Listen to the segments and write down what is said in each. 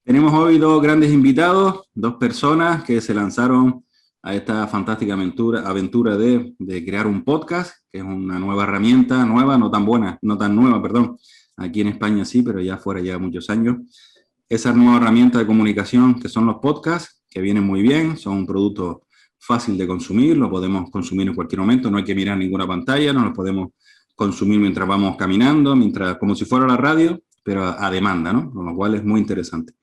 Tenemos hoy dos grandes invitados, dos personas que se lanzaron a esta fantástica aventura de crear un podcast, que es una nueva herramienta, nueva, no tan buena, no tan nueva, perdón. Aquí en España sí, pero ya fuera ya muchos años. Esa nueva herramienta de comunicación que son los podcasts, que vienen muy bien, son un producto fácil de consumir, lo podemos consumir en cualquier momento, no hay que mirar ninguna pantalla, no lo podemos consumir mientras vamos caminando, mientras, como si fuera la radio, pero a demanda, ¿no? Con lo cual es muy interesante.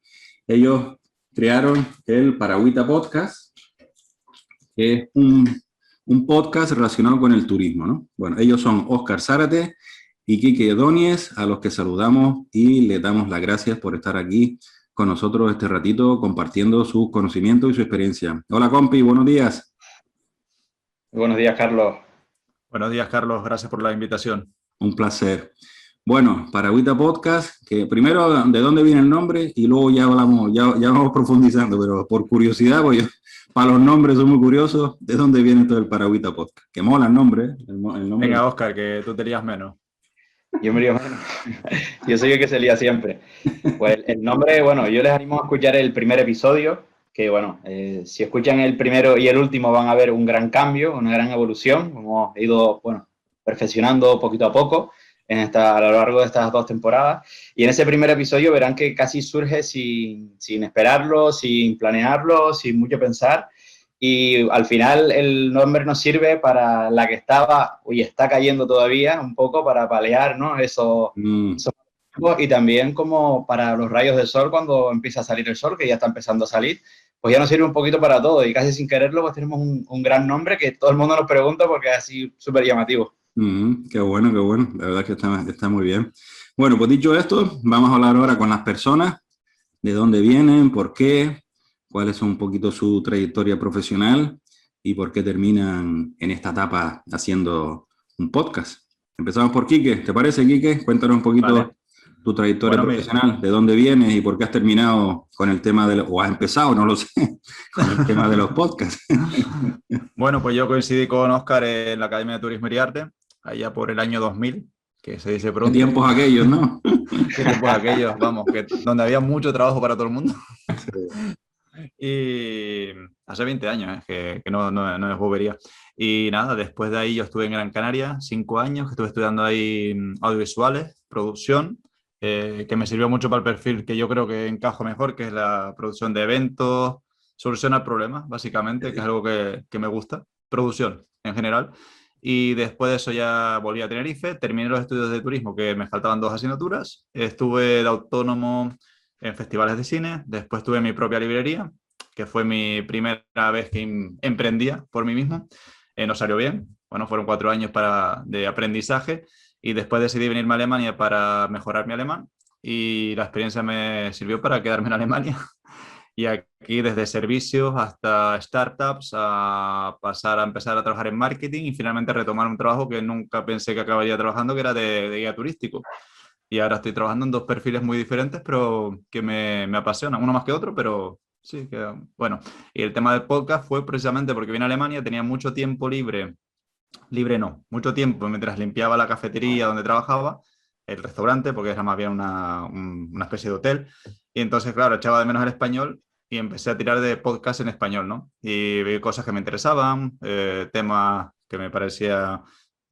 Ellos crearon el Paragüita Podcast, que es un podcast relacionado con el turismo, ¿no? Bueno, ellos son Óscar Zárate y Quique Doniez, a los que saludamos y les damos las gracias por estar aquí con nosotros este ratito compartiendo sus conocimientos y su experiencia. Hola, compi, buenos días. Buenos días, Carlos. Buenos días, Carlos. Gracias por la invitación. Un placer. Bueno, Paragüita Podcast, que primero de dónde viene el nombre y luego ya hablamos, ya vamos profundizando, pero por curiosidad, pues yo, para los nombres soy muy curioso, ¿de dónde viene todo el Paragüita Podcast? Que mola el nombre, el nombre. Venga, Óscar, que tú te lías menos. Yo me lío menos. Yo soy el que se lía siempre. Pues el nombre, bueno, yo les animo a escuchar el primer episodio, que bueno, si escuchan el primero y el último van a ver un gran cambio, una gran evolución. Hemos ido, bueno, perfeccionando poquito a poco a lo largo de estas 2 temporadas. Y en ese primer episodio verán que casi surge sin esperarlo, sin planearlo, sin mucho pensar. Y al final el nombre nos sirve para la que estaba y está cayendo todavía un poco para paliar, ¿no? Eso, y también como para los rayos del sol cuando empieza a salir el sol, que ya está empezando a salir, pues ya nos sirve un poquito para todo y casi sin quererlo pues tenemos un gran nombre que todo el mundo nos pregunta porque es así súper llamativo. Qué bueno, la verdad que está muy bien. Bueno, pues dicho esto, vamos a hablar ahora con las personas, de dónde vienen, por qué, cuál es un poquito su trayectoria profesional y por qué terminan en esta etapa haciendo un podcast. Empezamos por Quique, ¿te parece, Quique? Cuéntanos un poquito tu trayectoria profesional, de dónde vienes y por qué has terminado con el tema o has empezado, no lo sé, con el tema de los podcasts. Bueno, pues yo coincidí con Óscar en la Academia de Turismo y Arte, allá por el año 2000, que se dice pronto. ¿Qué tiempos aquellos, no? ¿Qué tiempos aquellos? Vamos, donde había mucho trabajo para todo el mundo. Y hace 20 años, que no es bobería. Y nada, después de ahí yo estuve en Gran Canaria, 5 años, que estuve estudiando ahí audiovisuales, producción, que me sirvió mucho para el perfil que yo creo que encajo mejor, que es la producción de eventos, solucionar problemas, básicamente, que es algo que me gusta, producción en general. Y después de eso ya volví a Tenerife, terminé los estudios de turismo, que me faltaban 2 asignaturas, estuve de autónomo en festivales de cine, después tuve mi propia librería, que fue mi primera vez que emprendía por mí mismo, no salió bien, bueno, fueron 4 años de aprendizaje y después decidí venirme a Alemania para mejorar mi alemán y la experiencia me sirvió para quedarme en Alemania. Y aquí desde servicios hasta startups, a pasar a empezar a trabajar en marketing y finalmente retomar un trabajo que nunca pensé que acabaría trabajando, que era de guía turístico. Y ahora estoy trabajando en 2 perfiles muy diferentes, pero que me apasionan, uno más que otro, pero sí, que bueno. Y el tema del podcast fue precisamente porque vine a Alemania, tenía mucho tiempo libre no, mucho tiempo mientras limpiaba la cafetería donde trabajaba, el restaurante, porque era más bien una especie de hotel. Y entonces, claro, echaba de menos el español y empecé a tirar de podcast en español, ¿no? Y vi cosas que me interesaban, temas que me parecía,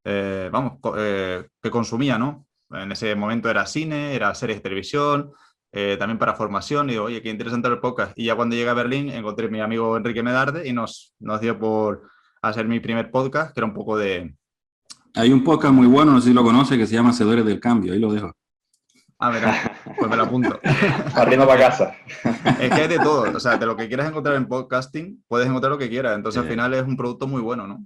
que consumía, ¿no? En ese momento era cine, era series de televisión, también para formación. Y digo, oye, qué interesante el podcast. Y ya cuando llegué a Berlín encontré a mi amigo Enrique Medarde y nos dio por hacer mi primer podcast, que era un poco de... Hay un podcast muy bueno, no sé si lo conoce, que se llama Hacedores del Cambio, ahí lo dejo. Ah, verá, pues me lo apunto. Arriba para casa. Es que hay de todo, o sea, de lo que quieras encontrar en podcasting, puedes encontrar lo que quieras, entonces al final es un producto muy bueno, ¿no?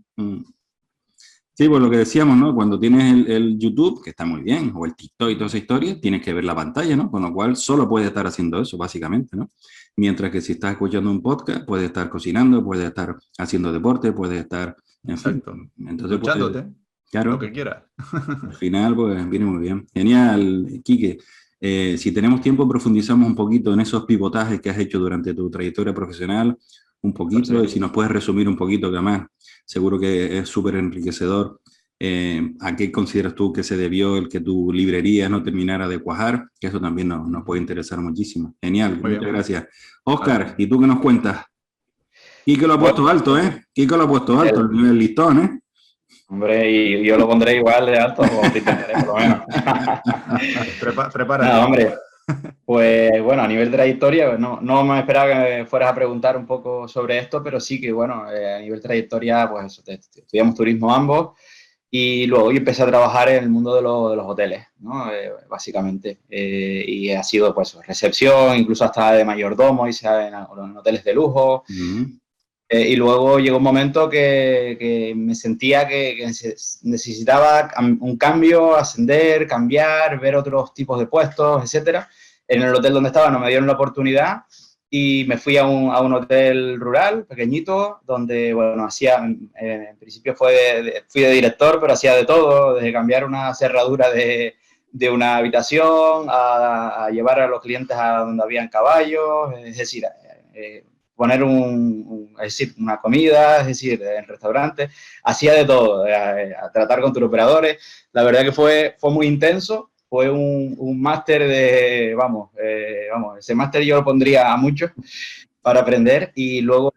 Sí, pues lo que decíamos, ¿no? Cuando tienes el YouTube, que está muy bien, o el TikTok y toda esa historia, tienes que ver la pantalla, ¿no? Con lo cual solo puedes estar haciendo eso, básicamente, ¿no? Mientras que si estás escuchando un podcast, puedes estar cocinando, puedes estar haciendo deporte, puedes estar... Exacto. Entonces, duchándote, claro, lo que quieras. Al final, pues viene muy bien. Genial, Quique. Si tenemos tiempo, profundizamos un poquito en esos pivotajes que has hecho durante tu trayectoria profesional, un poquito, y si nos puedes resumir un poquito, que además seguro que es súper enriquecedor ¿A qué consideras tú que se debió el que tu librería no terminara de cuajar? Que eso también nos puede interesar muchísimo. Genial, Muy muchas bien. gracias. Vale. Oscar, ¿y tú qué nos cuentas? Quique lo ha puesto Bueno, alto, ¿eh? Quique lo ha puesto alto, el nivel listón, ¿eh? hombre, y yo lo pondré igual de alto, o lo intentaré por lo menos. Prepárate. Nada, hombre, pues bueno, a nivel de trayectoria, pues, no me esperaba que me fueras a preguntar un poco sobre esto, pero sí que, bueno, a nivel de trayectoria, pues eso, estudiamos turismo ambos y luego yo empecé a trabajar en el mundo de los hoteles, ¿no? Básicamente. Y ha sido, pues, recepción, incluso hasta de mayordomo, hice en hoteles de lujo. Mm. Y luego llegó un momento que me sentía que necesitaba un cambio, ascender, cambiar, ver otros tipos de puestos, etcétera. En el hotel donde estaba no me dieron la oportunidad y me fui a un hotel rural, pequeñito, donde, bueno, hacía, en principio fui de director, pero hacía de todo, desde cambiar una cerradura de una habitación a llevar a los clientes a donde habían caballos, es decir, poner es decir, una comida, es decir, en restaurantes, hacía de todo, a tratar con turoperadores. La verdad que fue muy intenso, fue un máster ese máster yo lo pondría a muchos para aprender y luego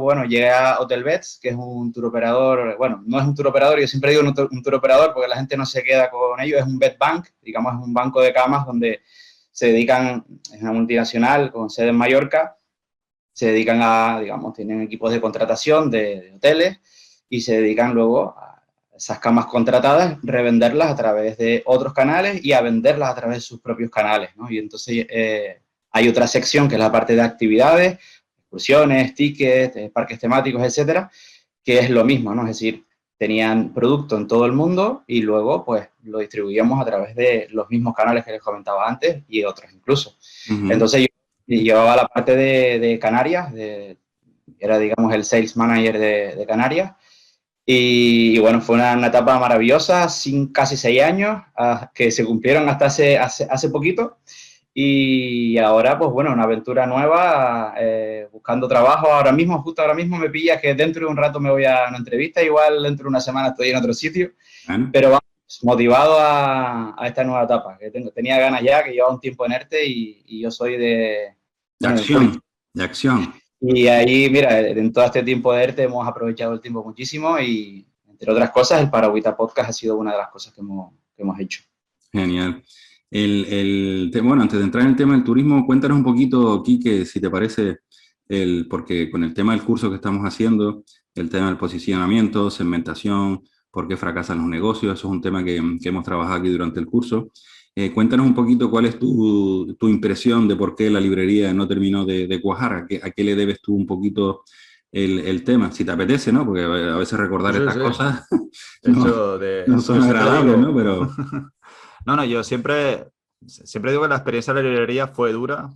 bueno, llegué a Hotel Beds, que es un turoperador, bueno, no es un turoperador, yo siempre digo un turoperador porque la gente no se queda con ello, es un bed bank, digamos, es un banco de camas donde se dedican, es una multinacional con sede en Mallorca, se dedican digamos, tienen equipos de contratación de hoteles y se dedican luego a esas camas contratadas, revenderlas a través de otros canales y a venderlas a través de sus propios canales, ¿no? Y entonces hay otra sección que es la parte de actividades, excursiones, tickets, parques temáticos, etcétera, que es lo mismo, ¿no? Es decir, tenían producto en todo el mundo y luego pues lo distribuíamos a través de los mismos canales que les comentaba antes y otros incluso. Uh-huh. Entonces yo llevaba la parte de Canarias, era digamos el sales manager de Canarias y bueno, fue una etapa maravillosa, casi 6 años, que se cumplieron hasta hace poquito. Y ahora, pues bueno, una aventura nueva, buscando trabajo. Justo ahora mismo me pilla que dentro de un rato me voy a una entrevista, igual dentro de una semana estoy en otro sitio, Bueno, pero vamos, motivado a esta nueva etapa, que tenía ganas ya, que llevaba un tiempo en ERTE y yo soy de bueno, acción, de acción. y ahí, mira, en todo este tiempo de ERTE hemos aprovechado el tiempo muchísimo y, entre otras cosas, el Paragüita Podcast ha sido una de las cosas que hemos hecho. Genial. Bueno, antes de entrar en el tema del turismo, cuéntanos un poquito, Quique, si te parece, porque con el tema del curso que estamos haciendo, el tema del posicionamiento, segmentación, por qué fracasan los negocios, eso es un tema que hemos trabajado aquí durante el curso. Cuéntanos un poquito cuál es tu impresión de por qué la librería no terminó de cuajar, a qué le debes tú un poquito el tema, si te apetece, ¿no? Porque a veces recordar Sí, estas sí. cosas De no, hecho, no son yo siempre agradables, ¿no? digo, Pero... no, yo siempre digo que la experiencia de la librería fue dura,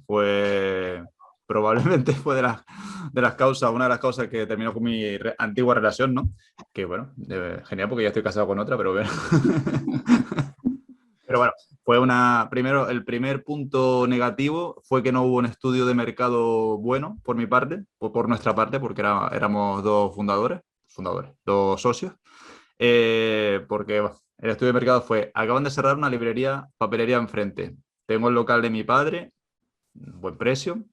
probablemente fue de las causas, una de las causas que terminó con mi antigua relación, ¿no? Que bueno, genial porque ya estoy casado con otra, pero bueno. Pero bueno, primero, el primer punto negativo fue que no hubo un estudio de mercado bueno por mi parte, o por nuestra parte, porque éramos dos dos socios. Porque bueno, el estudio de mercado fue, acaban de cerrar una papelería enfrente. Tengo el local de mi padre, buen precio,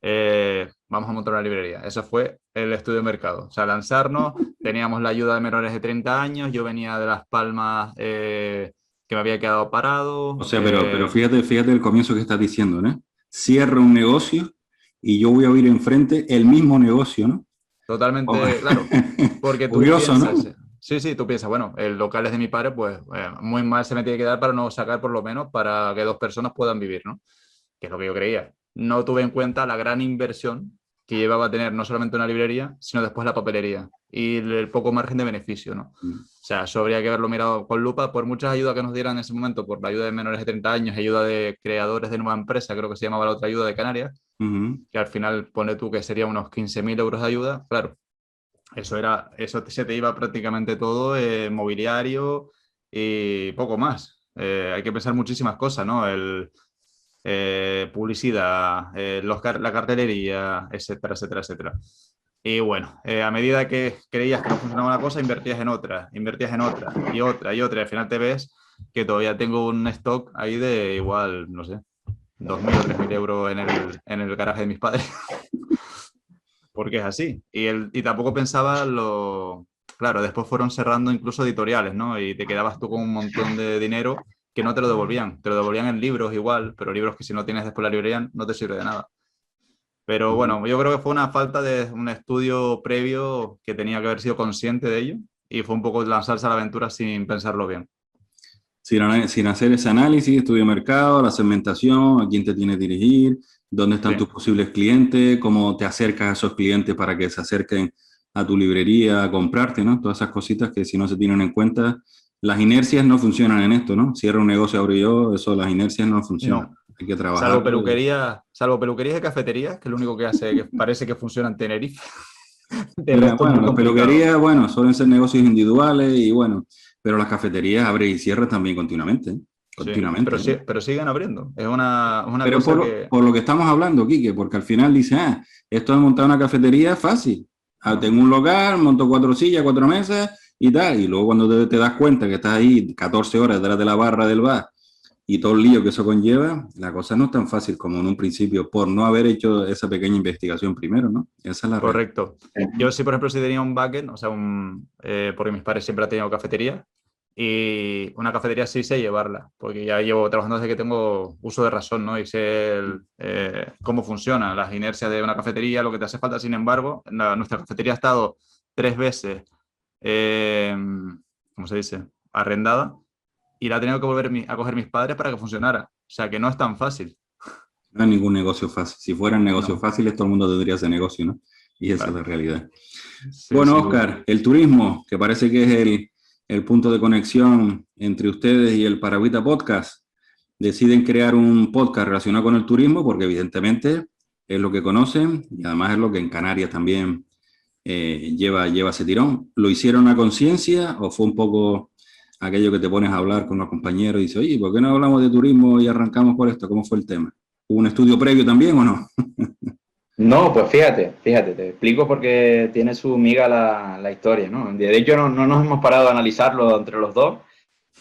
vamos a montar una librería. Eso fue el estudio de mercado. O sea, lanzarnos, teníamos la ayuda de menores de 30 años, yo venía de Las Palmas, que me había quedado parado. O sea, pero fíjate el comienzo que estás diciendo, ¿no? Cierra un negocio y yo voy a abrir enfrente el mismo negocio, ¿no? Totalmente, claro, porque tú Curioso, piensas, ¿no? sí, tú piensas, bueno, el local es de mi padre, pues muy mal se me tiene que dar para no sacar por lo menos para que dos personas puedan vivir, ¿no? Que es lo que yo creía. No tuve en cuenta la gran inversión que llevaba a tener no solamente una librería, sino después la papelería y el poco margen de beneficio, ¿no? O sea, eso habría que haberlo mirado con lupa, por muchas ayudas que nos dieran en ese momento, por la ayuda de menores de 30 años, ayuda de creadores de nueva empresa, creo que se llamaba la otra ayuda de Canarias, que al final pone tú que sería unos 15.000 euros de ayuda, claro, eso se te iba prácticamente todo en mobiliario y poco más. Hay que pensar muchísimas cosas, ¿no? Publicidad, la cartelería, etcétera, etcétera, etcétera. Y bueno, a medida que creías que no funcionaba una cosa, invertías en otra y otra y otra. Y al final te ves que todavía tengo un stock ahí de igual, no sé, 2.000 o 3.000 euros en el garaje de mis padres. Porque es así. Y tampoco pensaba lo... Claro, después fueron cerrando incluso editoriales, ¿no? Y te quedabas tú con un montón de dinero que no te lo devolvían. Te lo devolvían en libros igual, pero libros que si no tienes después la librería no te sirve de nada. Pero bueno, yo creo que fue una falta de un estudio previo que tenía que haber sido consciente de ello y fue un poco lanzarse a la aventura sin pensarlo bien. Sin hacer ese análisis, estudio de mercado, la segmentación, a quién te tienes que dirigir, dónde están tus posibles clientes, cómo te acercas a esos clientes para que se acerquen a tu librería a comprarte, ¿no? Todas esas cositas que si no se tienen en cuenta, las inercias no funcionan en esto, ¿no? Cierra un negocio, abro yo, eso, las inercias no funcionan. No. Hay que trabajar. Salvo peluquerías y cafeterías, que es lo único que hace que parece que funciona en Tenerife. De Mira, resto es bueno, muy las complicado. peluquerías, bueno, suelen ser negocios individuales y bueno, pero las cafeterías abren y cierran también continuamente, ¿eh? Sí, Continuamente, ¿eh? pero siguen abriendo. Es una Pero cosa que... por lo que estamos hablando, Quique, porque al final dice, esto de montar una cafetería es fácil. Tengo un local, monto 4 sillas, 4 mesas y tal. Y luego cuando te das cuenta que estás ahí 14 horas detrás de la barra del bar y todo el lío que eso conlleva, la cosa no es tan fácil como en un principio por no haber hecho esa pequeña investigación primero, ¿no? Esa es la realidad. Correcto. Yo sí, por ejemplo, sí tenía un backend, o sea, porque mis padres siempre han tenido cafetería y una cafetería sí sé llevarla, porque ya llevo trabajando desde que tengo uso de razón, ¿no? Y sé cómo funcionan las inercias de una cafetería, lo que te hace falta. Sin embargo, nuestra cafetería ha estado 3 veces, eh, ¿cómo se dice? Arrendada y la ha tenido que volver a coger mis padres para que funcionara. O sea, que no es tan fácil. No hay ningún negocio fácil. Si fueran negocios No, fáciles, todo el mundo tendría ese negocio, ¿no? Y esa es la claro. realidad. Sí, Bueno, sin duda. Oscar, el turismo, que parece que es el punto de conexión entre ustedes y el Paragüita Podcast, deciden crear un podcast relacionado con el turismo porque evidentemente es lo que conocen y además es lo que en Canarias también lleva ese tirón. ¿Lo hicieron a conciencia o fue un poco aquello que te pones a hablar con los compañeros y dices, oye, ¿por qué no hablamos de turismo y arrancamos por esto? ¿Cómo fue el tema? ¿Hubo un estudio previo también o no? No, pues fíjate, te explico porque tiene su miga la historia, ¿no? De hecho, no nos hemos parado a analizarlo entre los dos,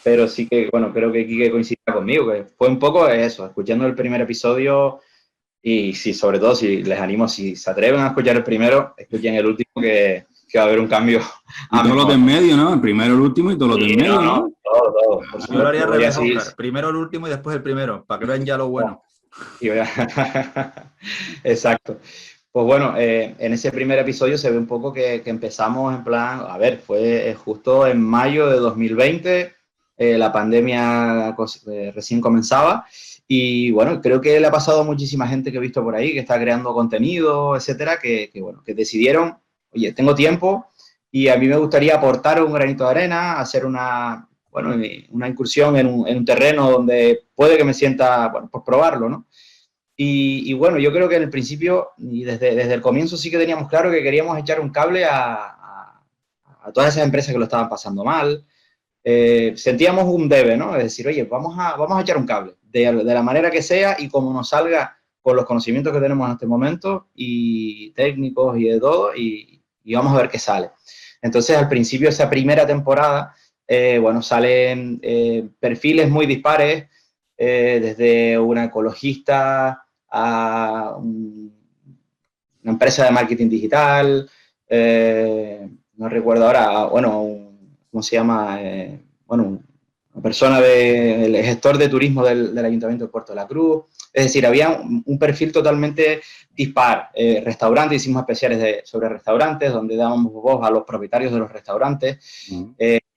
pero sí que, bueno, creo que Quique coincide conmigo, que fue un poco eso, escuchando el primer episodio y sí, sobre todo si les animo, si se atreven a escuchar el primero, escuchen el último que va a haber un cambio Y a todos los de mejor. en medio, ¿no? El primero, el último y todos los de Sí, en medio, no, ¿no? todo, por Yo lo haría supuesto. al Voy a revés, seguir. Oscar. Primero el último y después el primero, para que vean ya lo bueno. Y voy a- Exacto. Pues bueno, en ese primer episodio se ve un poco que empezamos en plan, a ver, fue justo en mayo de 2020, la pandemia recién comenzaba y bueno, creo que le ha pasado a muchísima gente que he visto por ahí, que está creando contenido, etcétera, bueno, que decidieron, oye, tengo tiempo y a mí me gustaría aportar un granito de arena, hacer bueno, una incursión en un terreno donde puede que me sienta, bueno, pues probarlo, ¿no? Bueno, yo creo que en el principio y desde el comienzo sí que teníamos claro que queríamos echar un cable a todas esas empresas que lo estaban pasando mal. Sentíamos un debe, ¿no? Es decir, oye, vamos a echar un cable de la manera que sea y como nos salga con los conocimientos que tenemos en este momento y técnicos y de todo y vamos a ver qué sale. Entonces, al principio, esa primera temporada, bueno, salen perfiles muy dispares, desde una ecologista a una empresa de marketing digital, no recuerdo ahora, bueno, ¿cómo se llama? Bueno, una persona el gestor de turismo del Ayuntamiento de Puerto de la Cruz. Es decir, había un perfil totalmente dispar. Restaurantes, hicimos especiales sobre restaurantes, donde dábamos voz a los propietarios de los restaurantes.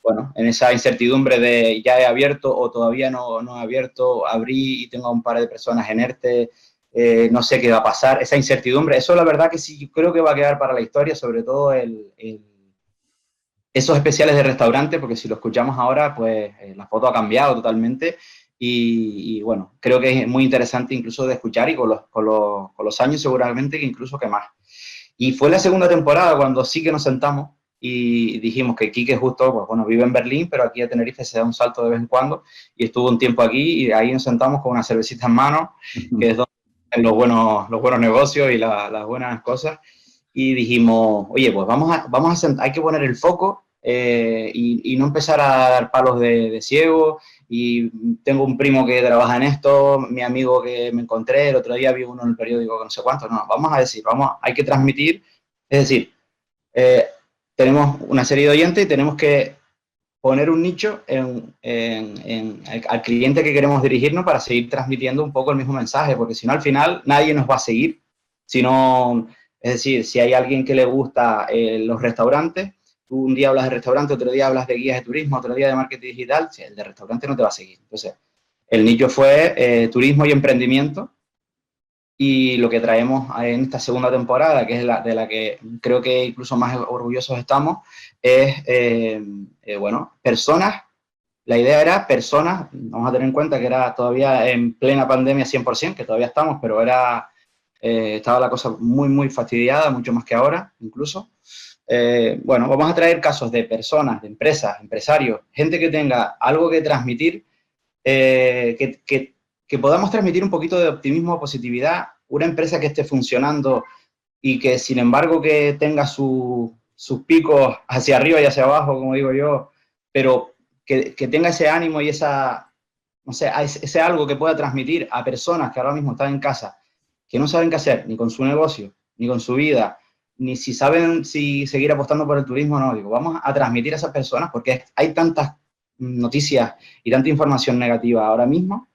Bueno, en esa incertidumbre de ya he abierto o todavía no he abierto, abrí y tengo a un par de personas en ERTE, no sé qué va a pasar, esa incertidumbre, eso la verdad que sí creo que va a quedar para la historia, sobre todo esos especiales de restaurante, porque si lo escuchamos ahora, pues la foto ha cambiado totalmente bueno, creo que es muy interesante incluso de escuchar y con los años seguramente que incluso que más. Y fue la segunda temporada cuando sí que nos sentamos y dijimos que Quique justo, pues bueno, vive en Berlín, pero aquí a Tenerife se da un salto de vez en cuando y estuvo un tiempo aquí y ahí nos sentamos con una cervecita en mano, que es donde los buenos negocios y las buenas cosas. y dijimos, oye, pues hay que poner el foco y no empezar a dar palos de ciego. Y tengo un primo que trabaja en esto, mi amigo que me encontré, el otro día vi uno en el periódico que no sé cuánto. No, vamos a decir, hay que transmitir, es decir, tenemos una serie de oyentes y tenemos que poner un nicho al cliente que queremos dirigirnos para seguir transmitiendo un poco el mismo mensaje, porque si no, al final nadie nos va a seguir. Si no, es decir, si hay alguien que le gusta los restaurantes, tú un día hablas de restaurante, otro día hablas de guías de turismo, otro día de marketing digital, si el de restaurante no te va a seguir. Entonces, el nicho fue turismo y emprendimiento, y lo que traemos en esta segunda temporada, que es de la que creo que incluso más orgullosos estamos, es, bueno, personas. La idea era personas, vamos a tener en cuenta que era todavía en plena pandemia 100%, que todavía estamos, pero estaba la cosa muy, muy fastidiada, mucho más que ahora, incluso. Bueno, vamos a traer casos de personas, de empresas, empresarios, gente que tenga algo que transmitir, que podamos transmitir un poquito de optimismo o positividad, una empresa que esté funcionando y que sin embargo que tenga sus picos hacia arriba y hacia abajo, como digo yo, pero que tenga ese ánimo y no sé, ese algo que pueda transmitir a personas que ahora mismo están en casa, que no saben qué hacer, ni con su negocio, ni con su vida, ni si saben si seguir apostando por el turismo o no. Digo, vamos a transmitir a esas personas porque hay tantas noticias y tanta información negativa ahora mismo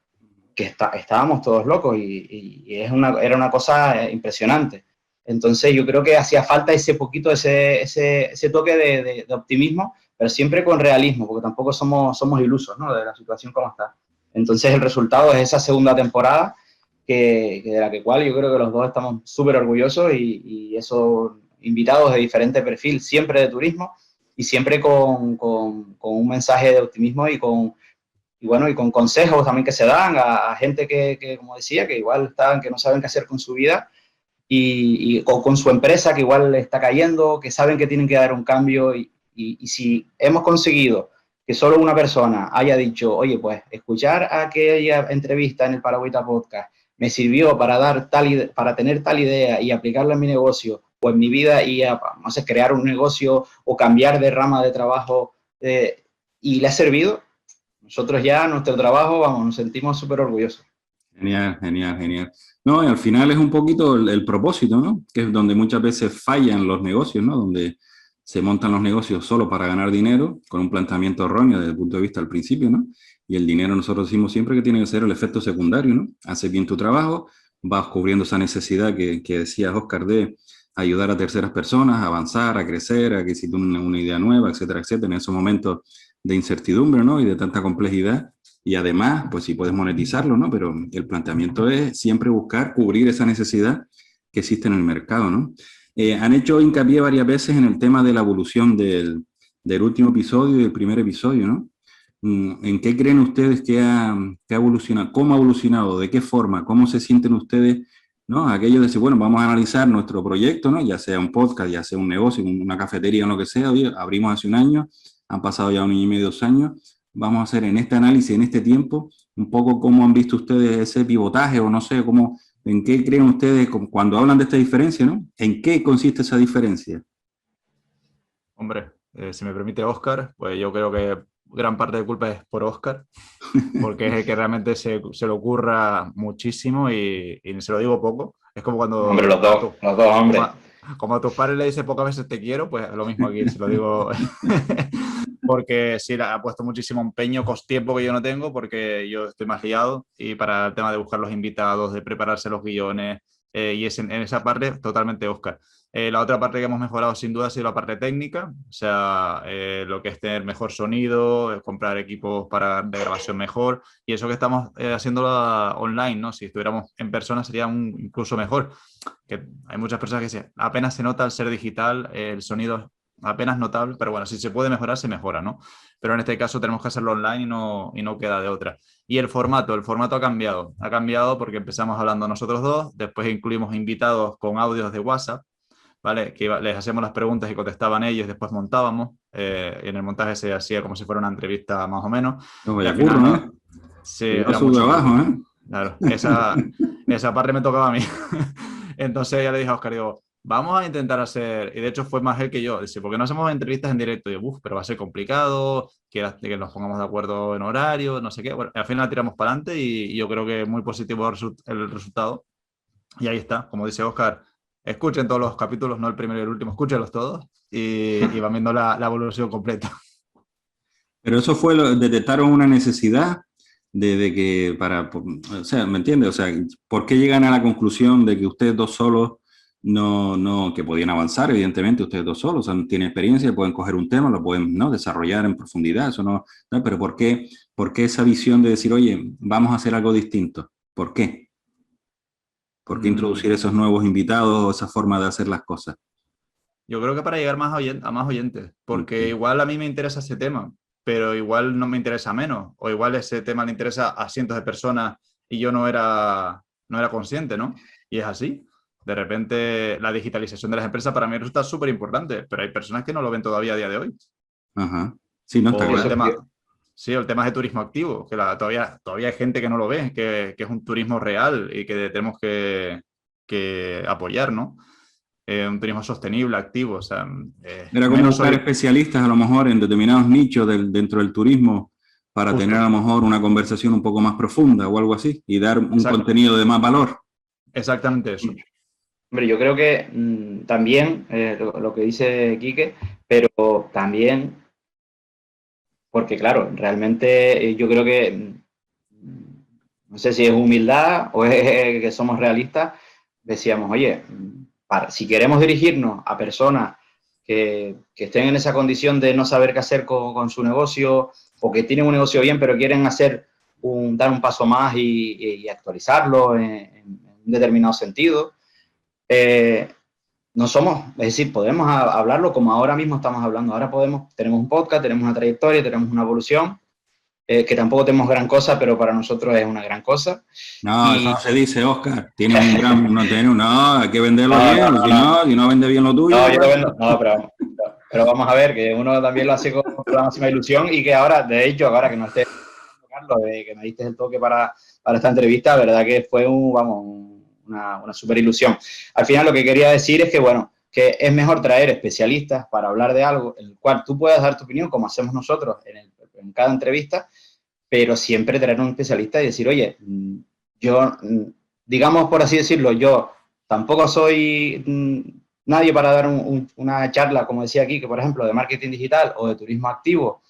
que estábamos todos locos y era una cosa impresionante. Entonces yo creo que hacía falta ese poquito, ese toque de optimismo, pero siempre con realismo, porque tampoco somos ilusos, ¿no?, de la situación como está. Entonces el resultado es esa segunda temporada, de la cual yo creo que los dos estamos súper orgullosos, y esos invitados de diferente perfil, siempre de turismo, y siempre con un mensaje de optimismo y bueno, y con consejos también que se dan a gente que, como decía, que igual que no saben qué hacer con su vida, y con su empresa que igual está cayendo, que saben que tienen que dar un cambio, y si hemos conseguido que solo una persona haya dicho, oye, pues escuchar aquella entrevista en el Paragüita Podcast me sirvió para tener tal idea y aplicarla en mi negocio o en mi vida, y no sé, crear un negocio o cambiar de rama de trabajo, y le ha servido, nosotros ya nuestro trabajo, vamos, nos sentimos súper orgullosos. Genial, genial, genial. No, y al final es un poquito el propósito, ¿no? Que es donde muchas veces fallan los negocios, ¿no? Donde se montan los negocios solo para ganar dinero, con un planteamiento erróneo desde el punto de vista al principio, ¿no? Y el dinero, nosotros decimos siempre que tiene que ser el efecto secundario, ¿no? Haces bien tu trabajo, vas cubriendo esa necesidad que decías, Oscar, de ayudar a terceras personas a avanzar, a crecer, a que si tienen una idea nueva, etcétera, etcétera, en esos momentos de incertidumbre, ¿no? Y de tanta complejidad. Y además, pues sí puedes monetizarlo, ¿no? Pero el planteamiento es siempre buscar cubrir esa necesidad que existe en el mercado, ¿no? Han hecho hincapié varias veces en el tema de la evolución del último episodio y del primer episodio, ¿no? ¿En qué creen ustedes que ha evolucionado? ¿Cómo ha evolucionado? ¿De qué forma? ¿Cómo se sienten ustedes, ¿no? Aquello de decir, bueno, vamos a analizar nuestro proyecto, ¿no? Ya sea un podcast, ya sea un negocio, una cafetería o lo que sea. Oye, abrimos hace un año, han pasado ya 1 año y medio, 2 años. Vamos a hacer en este análisis, en este tiempo, un poco cómo han visto ustedes ese pivotaje, o no sé, en qué creen ustedes, cuando hablan de esta diferencia, ¿no? ¿En qué consiste esa diferencia? Hombre, si me permite Oscar, pues yo creo que gran parte de culpa es por Oscar, porque es el que realmente se le ocurra muchísimo, y se lo digo poco. Es como cuando... Hombre, los dos, hombre. Como a tus padres le dices pocas veces te quiero, pues lo mismo aquí, se lo digo. Porque sí, ha puesto muchísimo empeño, tiempo que yo no tengo, porque yo estoy más liado, y para el tema de buscar los invitados, de prepararse los guiones, y en esa parte totalmente Oscar. La otra parte que hemos mejorado sin duda ha sido la parte técnica, o sea, lo que es tener mejor sonido, comprar equipos de grabación mejor, y eso que estamos haciéndolo online, ¿no? Si estuviéramos en persona sería incluso mejor, que hay muchas personas que apenas se nota al ser digital, el sonido apenas notable, pero bueno, si se puede mejorar, se mejora, ¿no? Pero en este caso tenemos que hacerlo online y no queda de otra. Y el formato ha cambiado porque empezamos hablando nosotros dos, después incluimos invitados con audios de WhatsApp, ¿vale? Que les hacíamos las preguntas y contestaban ellos, después montábamos, y en el montaje se hacía como si fuera una entrevista más o menos. No, vaya curro, ¿no? Sí, era su trabajo, ¿eh? Claro, esa parte me tocaba a mí. Entonces ya le dije a Oscar, digo, vamos a intentar hacer, y de hecho fue más él que yo, dice, ¿por qué no hacemos entrevistas en directo? Y yo, uff, pero va a ser complicado, que nos pongamos de acuerdo en horario, no sé qué. Bueno, al final tiramos para adelante y yo creo que muy positivo el resultado. Y ahí está, como dice Óscar, escuchen todos los capítulos, no el primero y el último, escúchenlos todos y van viendo la evolución completa. Pero eso fue, detectaron una necesidad de que o sea, ¿me entiendes? O sea, ¿por qué llegan a la conclusión de que ustedes dos solos que podían avanzar, evidentemente, ustedes dos solos, o sea, tienen experiencia, pueden coger un tema, lo pueden, ¿no?, desarrollar en profundidad, eso no, pero ¿por qué esa visión de decir, oye, vamos a hacer algo distinto? ¿Por qué? ¿Por qué introducir esos nuevos invitados o esa forma de hacer las cosas? Yo creo que para llegar a más oyentes, porque igual a mí me interesa ese tema, pero igual no me interesa menos, o igual ese tema le interesa a cientos de personas y yo no era consciente, ¿no? Y es así. De repente, la digitalización de las empresas para mí resulta súper importante, pero hay personas que no lo ven todavía a día de hoy. Ajá. Sí, no está claro. El tema de turismo activo, que todavía hay gente que no lo ve, que es un turismo real y que tenemos que apoyar, ¿no? Un turismo sostenible, activo. O sea, era como buscar especialistas a lo mejor en determinados nichos dentro del turismo para Justo. tener a lo mejor una conversación un poco más profunda o algo así y dar un contenido de más valor. Exactamente eso. Hombre, yo creo que también lo que dice Quique, pero también, porque claro, realmente yo creo que, no sé si es humildad o es que somos realistas, decíamos, oye, si queremos dirigirnos a personas que estén en esa condición de no saber qué hacer con su negocio o que tienen un negocio bien pero quieren dar un paso más y actualizarlo en un determinado sentido, no somos, es decir, podemos hablarlo como ahora mismo estamos hablando. Ahora tenemos un podcast, tenemos una trayectoria, tenemos una evolución, que tampoco tenemos gran cosa, pero para nosotros es una gran cosa. No, eso no se dice, Óscar. Tienes un gran, no, hay que venderlo bien, si no vende bien lo tuyo. No, yo lo vendo, pero vamos a ver, que uno también lo hace con la máxima ilusión y que ahora, de hecho, ahora que no esté Carlos, que me diste el toque para esta entrevista, verdad que fue una super ilusión. Al final lo que quería decir es que, bueno, que es mejor traer especialistas para hablar de algo en el cual tú puedas dar tu opinión, como hacemos nosotros en cada entrevista, pero siempre traer un especialista y decir, oye, yo, digamos por así decirlo, yo tampoco soy nadie para dar una charla, como decía aquí, que por ejemplo, de marketing digital o de turismo activo,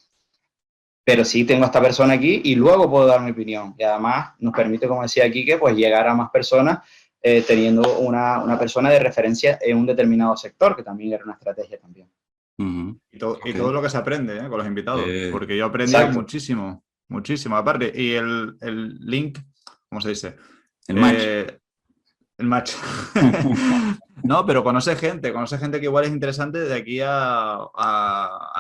pero sí tengo a esta persona aquí y luego puedo dar mi opinión. Y además nos permite, como decía Quique, pues llegar a más personas teniendo una persona de referencia en un determinado sector, que también era una estrategia también. Uh-huh. Y todo lo que se aprende con los invitados, porque yo he aprendido muchísimo, muchísimo. Aparte, y el link, ¿cómo se dice? El match. El match. No, pero conoce gente que igual es interesante de aquí a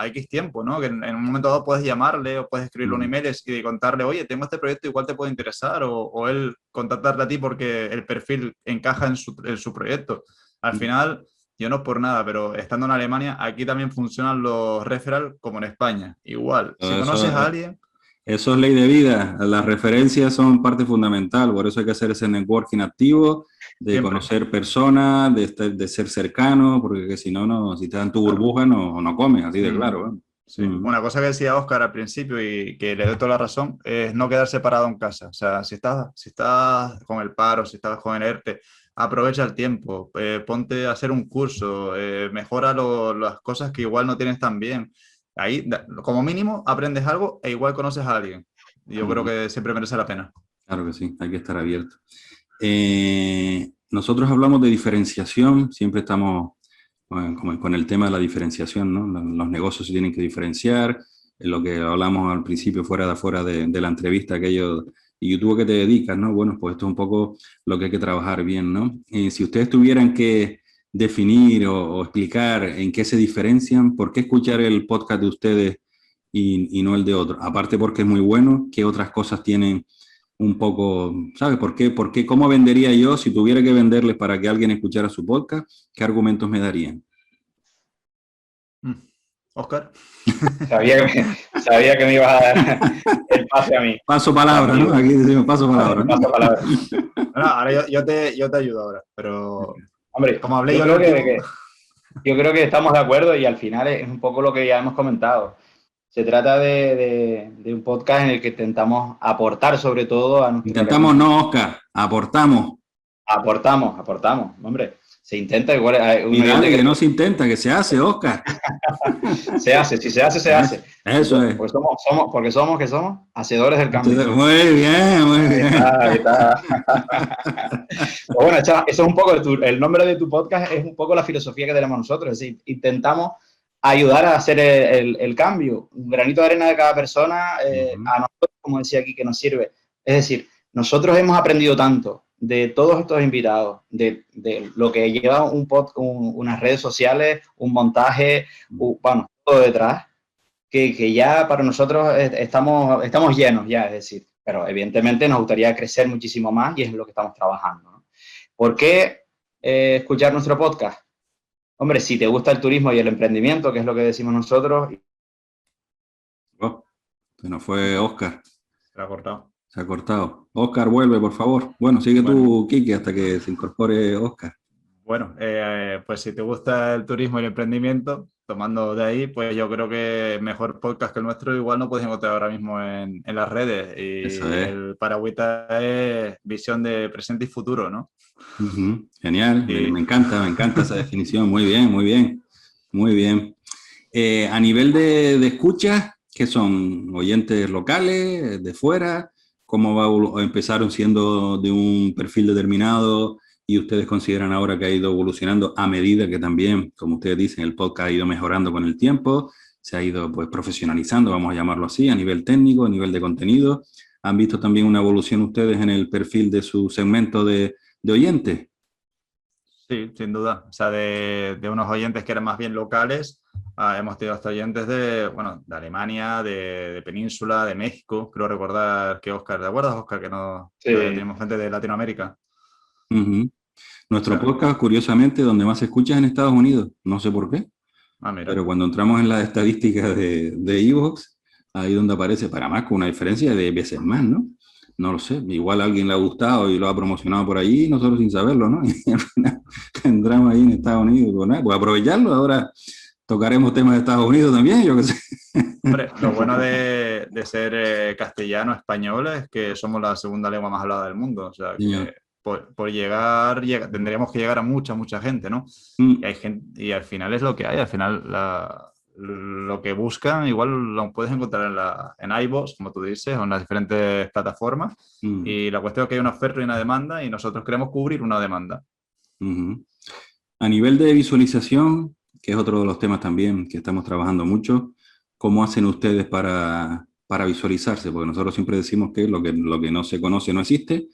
X tiempo, ¿no? Que en un momento dado puedes llamarle o puedes escribirle un email y contarle, oye, tengo este proyecto, igual te puede interesar, o él contactarte a ti porque el perfil encaja en su proyecto. Al final, yo no es por nada, pero estando en Alemania, aquí también funcionan los referral como en España. Igual, si conoces a alguien... Eso es ley de vida. Las referencias son parte fundamental. Por eso hay que hacer ese networking activo, de siempre conocer personas, de ser cercano, porque si no, si te dan tu burbuja, no comes, así de claro. ¿eh? Sí. Una cosa que decía Óscar al principio y que le doy toda la razón es no quedarse parado en casa. O sea, si estás con el paro, si estás con el ERTE, aprovecha el tiempo, ponte a hacer un curso, mejora las cosas que igual no tienes tan bien. Ahí, como mínimo, aprendes algo e igual conoces a alguien. Yo creo que siempre merece la pena. Claro que sí, hay que estar abierto. Nosotros hablamos de diferenciación, siempre estamos con el tema de la diferenciación, ¿no? Los negocios se tienen que diferenciar, lo que hablamos al principio fuera de la entrevista, aquello, ¿y tú a qué te dedicas, no? Bueno, pues esto es un poco lo que hay que trabajar bien, ¿no? Si ustedes tuvieran que definir o explicar en qué se diferencian, ¿por qué escuchar el podcast de ustedes y no el de otros? Aparte porque es muy bueno, ¿qué otras cosas tienen un poco, ¿sabes? ¿Por qué? ¿Cómo vendería yo si tuviera que venderles para que alguien escuchara su podcast? ¿Qué argumentos me darían? Óscar. Sabía que me ibas a dar el pase a mí. Paso palabra, ¿no? Aquí decimos paso palabra. ¿no? Paso palabra. Ahora yo te ayudo ahora, pero Hombre, Como hablé yo yo creo el último. yo creo que estamos de acuerdo y al final es un poco lo que ya hemos comentado. Se trata de un podcast en el que intentamos aportar sobre todo a nuestra Intentamos herramienta. no, Oscar, aportamos. Aportamos, hombre. Se intenta, igual hay un Y oyente dale, que que no se intenta, que se hace, Oscar. se hace, si se hace, se hace. Eso es. Pues porque somos, ¿qué somos? Hacedores del cambio. Muy bien, muy Ahí bien. está, ahí está. Pues bueno, Chava, eso es un poco el nombre de tu podcast es un poco la filosofía que tenemos nosotros. Es decir, intentamos ayudar a hacer el cambio. Un granito de arena de cada persona, a nosotros, como decía aquí, que nos sirve. Es decir, nosotros hemos aprendido tanto de todos estos invitados, de lo que lleva unas redes sociales, un montaje, bueno, todo detrás, que ya para nosotros estamos llenos ya, es decir, pero evidentemente nos gustaría crecer muchísimo más y es en lo que estamos trabajando, ¿no? ¿Por qué escuchar nuestro podcast? Hombre, si te gusta el turismo y el emprendimiento, que es lo que decimos nosotros. Oh, se nos fue Oscar. Se ha cortado. Se ha cortado. Oscar, vuelve, por favor. Bueno, sigue tú, Kiki, hasta que se incorpore Oscar. Bueno, pues si te gusta el turismo y el emprendimiento, tomando de ahí, pues yo creo que mejor podcast que el nuestro igual no puedes encontrar ahora mismo en las redes. Y Eso es. el Paragüita es visión de presente y futuro, ¿no? Genial, me encanta esa definición. Muy bien, muy bien, muy bien. A nivel de escuchas, ¿qué son? ¿Oyentes locales, de fuera? ¿Cómo empezaron siendo de un perfil determinado y ustedes consideran ahora que ha ido evolucionando a medida que también, como ustedes dicen, el podcast ha ido mejorando con el tiempo, se ha ido pues profesionalizando, vamos a llamarlo así, a nivel técnico, a nivel de contenido? ¿Han visto también una evolución ustedes en el perfil de su segmento de oyentes? Sí, sin duda. O sea, de unos oyentes que eran más bien locales, hemos tenido hasta oyentes bueno, de Alemania, de Península, de México. Creo recordar que Oscar, ¿te acuerdas, Oscar? Que Sí. tenemos gente de Latinoamérica. Nuestro O sea, podcast, curiosamente, donde más se escucha es en Estados Unidos. No sé por qué, mira. pero cuando entramos en las estadísticas de iVoox, ahí donde aparece para más, con una diferencia de veces más, ¿no? No lo sé, igual a alguien le ha gustado y lo ha promocionado por allí, nosotros sin saberlo, ¿no? Y al final entramos ahí en Estados Unidos, pues, nada, pues aprovecharlo, ahora tocaremos temas de Estados Unidos también, yo qué sé. Hombre, lo bueno de ser castellano español es que somos la segunda lengua más hablada del mundo. O sea, Señor. que por llegar, tendríamos que llegar a mucha gente, ¿no? Mm, Y hay gente, y al final es lo que hay. Al final lo que buscan igual lo puedes encontrar en iVoox, como tú dices, o en las diferentes plataformas. mm, Y la cuestión es que hay una oferta y una demanda y nosotros queremos cubrir una demanda. A nivel de visualización, que es otro de los temas también que estamos trabajando mucho, ¿cómo hacen ustedes para visualizarse? Porque nosotros siempre decimos que lo que no se conoce no existe,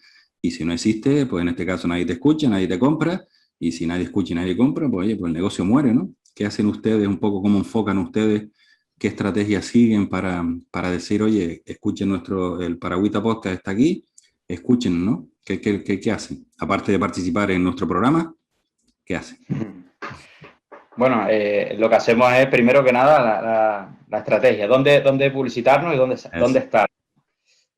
y si no existe, pues en este caso nadie te escucha, nadie te compra, y si nadie escucha y nadie compra, pues oye, pues el negocio muere, ¿no? ¿Qué hacen ustedes? Un poco cómo enfocan ustedes, qué estrategias siguen para decir, oye, escuchen el Paragüita Podcast está aquí, escuchen, ¿no? ¿Qué hacen? Aparte de participar en nuestro programa, ¿qué hacen? Bueno, lo que hacemos es, primero que nada, la estrategia, dónde publicitarnos y dónde estar.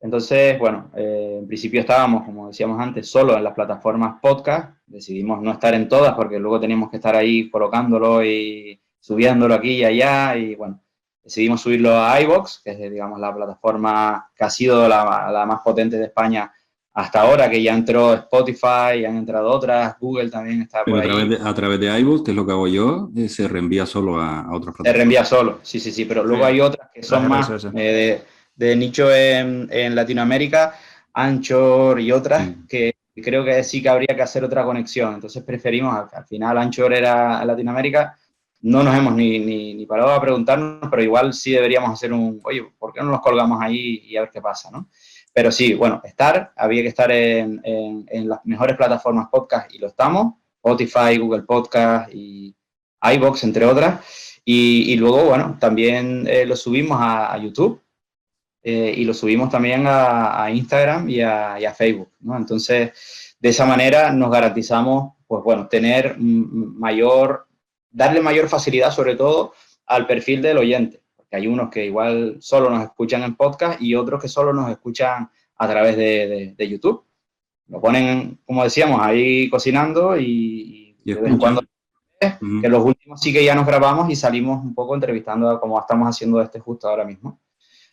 Entonces, bueno, en principio estábamos, como decíamos antes, solo en las plataformas podcast. Decidimos no estar en todas porque luego teníamos que estar ahí colocándolo y subiéndolo aquí y allá. Y bueno, decidimos subirlo a iVoox, que es, digamos, la plataforma que ha sido la más potente de España hasta ahora, que ya entró Spotify, ya han entrado otras, Google también está Pero por ahí. a través de iVoox, que es lo que hago yo, se reenvía solo a otras Se plataformas. reenvía solo, sí, pero luego Sí, hay otras que son las más RSS. de nicho en Latinoamérica, Anchor y otras que creo que sí que habría que hacer otra conexión. Entonces preferimos, al final Anchor era en Latinoamérica, no nos hemos ni parado a preguntarnos, pero igual sí deberíamos hacer oye, ¿por qué no nos colgamos ahí y a ver qué pasa, ¿no? Pero sí, bueno, había que estar en las mejores plataformas podcast y lo estamos, Spotify, Google Podcast y iVoox, entre otras. Y luego, bueno, también lo subimos a YouTube y lo subimos también a Instagram y a Facebook, ¿no? Entonces, de esa manera nos garantizamos, pues bueno, darle mayor facilidad sobre todo al perfil del oyente, porque hay unos que igual solo nos escuchan en podcast y otros que solo nos escuchan a través de YouTube. Lo ponen, como decíamos, ahí cocinando y Y de vez en cuando, Ujú. que los últimos sí que ya nos grabamos y salimos un poco entrevistando como estamos haciendo justo ahora mismo.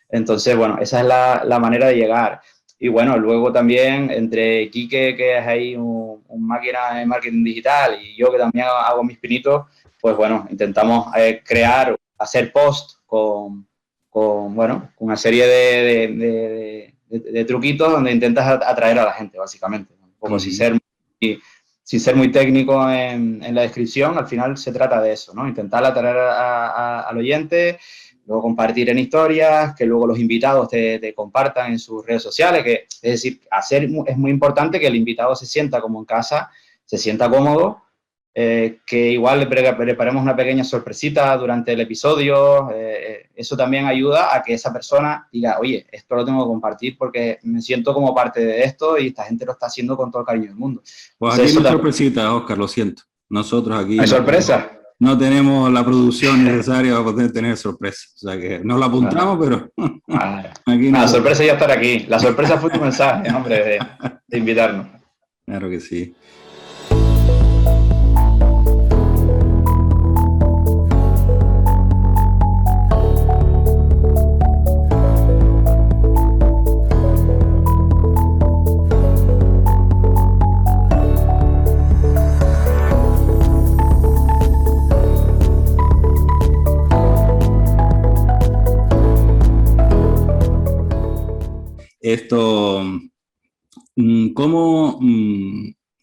Entonces, bueno, esa es la manera de llegar. Y bueno, luego también entre Quique, que es ahí un máquina de marketing digital, y yo que también hago mis pinitos, pues bueno, intentamos hacer post bueno, con una serie de truquitos donde intentas atraer a la gente, básicamente. Un poco sin ser muy técnico en la descripción, al final se trata de eso, ¿no? Intentar atraer al oyente, luego compartir en historias, que luego los invitados te compartan en sus redes sociales, que es decir, es muy importante que el invitado se sienta como en casa, se sienta cómodo, que igual le preparemos una pequeña sorpresita durante el episodio, eso también ayuda a que esa persona diga, oye, esto lo tengo que compartir porque me siento como parte de esto y esta gente lo está haciendo con todo el cariño del mundo. Pues Entonces, aquí no hay eso sorpresita, Oscar, lo siento. Nosotros aquí ¿hay sorpresa? no tenemos la producción necesaria para poder tener sorpresa. O sea que nos la apuntamos, pero aquí no. La sorpresa ya estar aquí. La sorpresa fue tu mensaje, hombre, de invitarnos. Claro que sí. Esto, ¿cómo